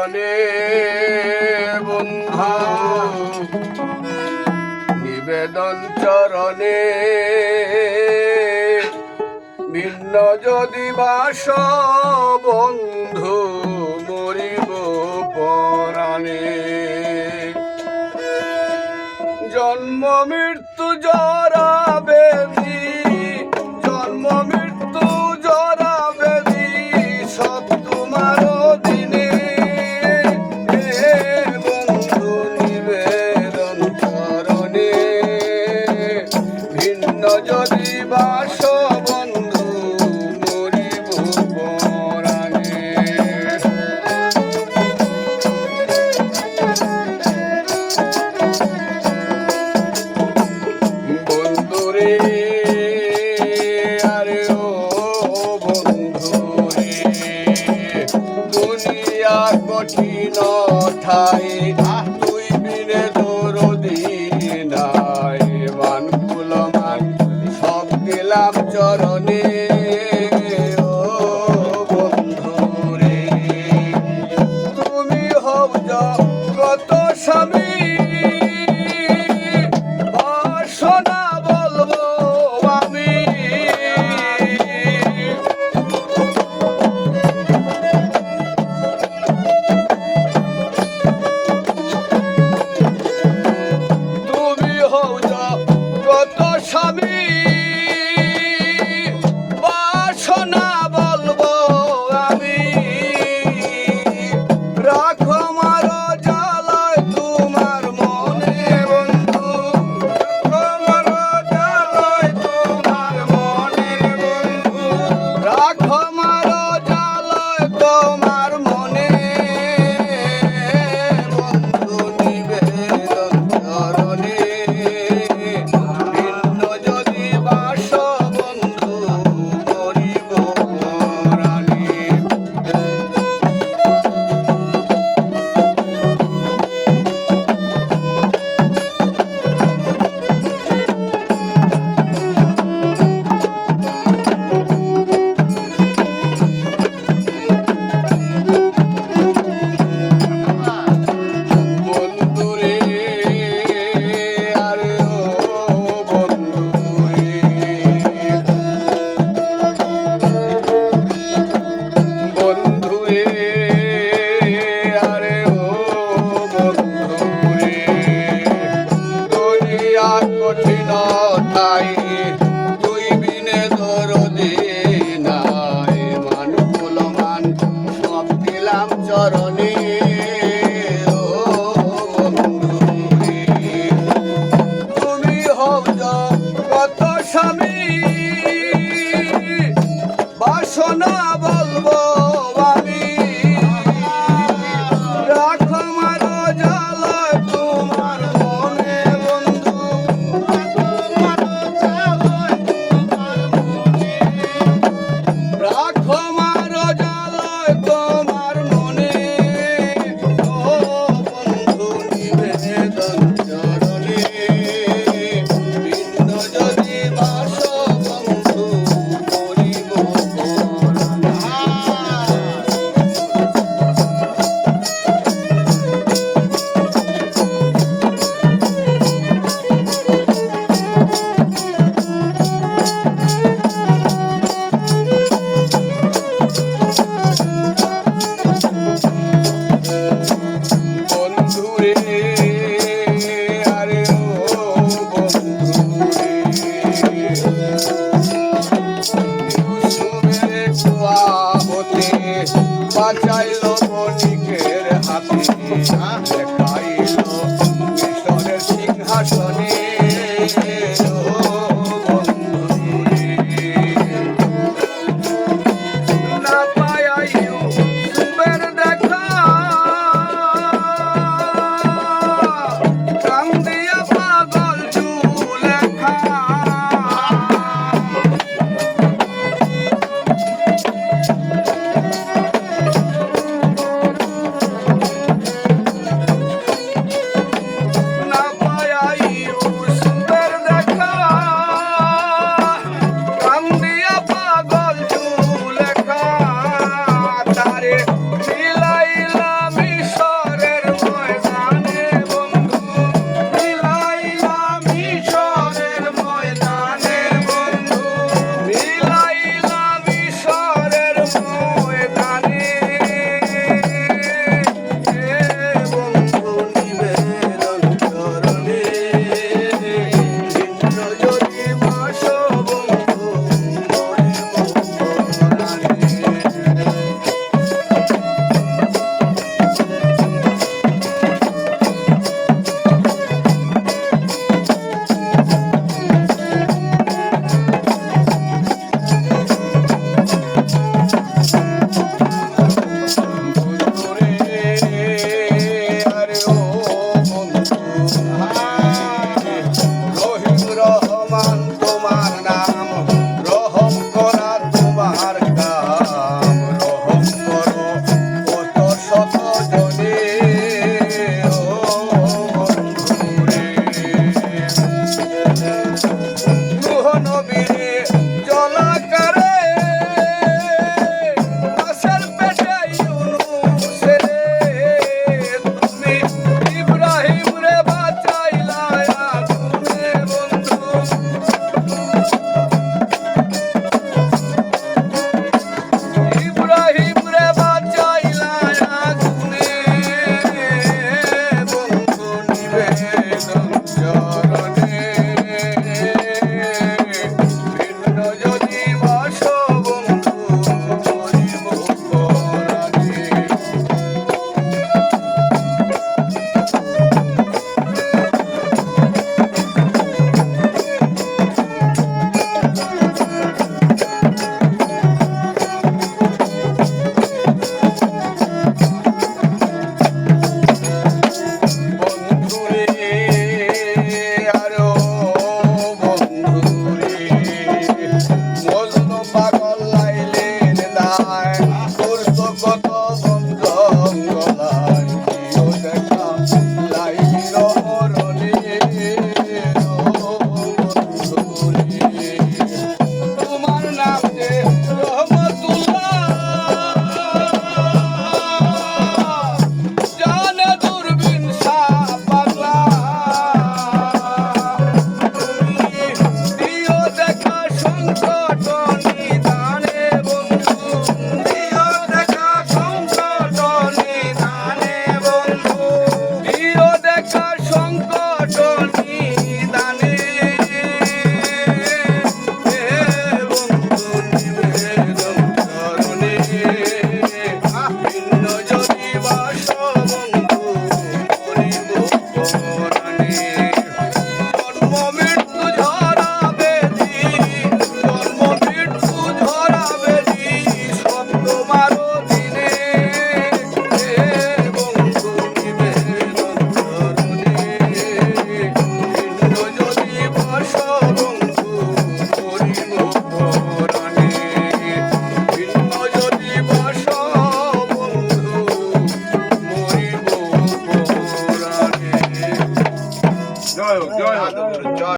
চরণে বন্ধু নিবেদন চরণে ভিন্ন যদি বাস বন্ধু মরিব পরাণে জন্ম মৃত্যু জরা বেদি জন্ম মৃত্যু জরা বেদি সব তোমার দিনে বন্ধু নিবেদন চরণে ভিন্ন যদি বাস বন্ধু মরিব পরাণে বন্ধুরে আরে ও বন্ধুরে দুনিয়া কঠিন ঠাই তুই বিনে দরদি নাই মান কুলমান সব দিলাম চরণে ও বন্ধুরে তুমি হও কত স্বামী বাসনা বলবো আমি তুমি হও কত স্বামী বাসনা বলবো আমি রাখো আমার জ্বালায় তোমার মনে বন্ধু আমার জ্বালায় তোমার মনে বন্ধু রাখো আমার জ্বালায় তোমার মনে বন্ধু নিবেদন চরণে ভিন্ন যদি বাস বন্ধু মরিব পরাণে বন্ধুরে আরে ও বন্ধুরে বন্ধুরে আরে ও বন্ধুরে দুনিয়া কঠিন ঠাই তুই বিনে দরদি নাই মান কুলমান সব দিলাম চরণে ও বন্ধুরে তুমি হও কত স্বামী বাসনা বলবো আমি রাখো আমার জ্বালায় তোমার মনে বন্ধু রাখো আমার জ্বালায় তোমার মনে ও বন্ধু নিবেদন চরণে ভিন্ন যদি বাস বন্ধু মরিব পরাণে বন্ধুরে আরে ও বন্ধুরে সুমেরে কুয়া হতে বাঁচাইল বণিকের হাতে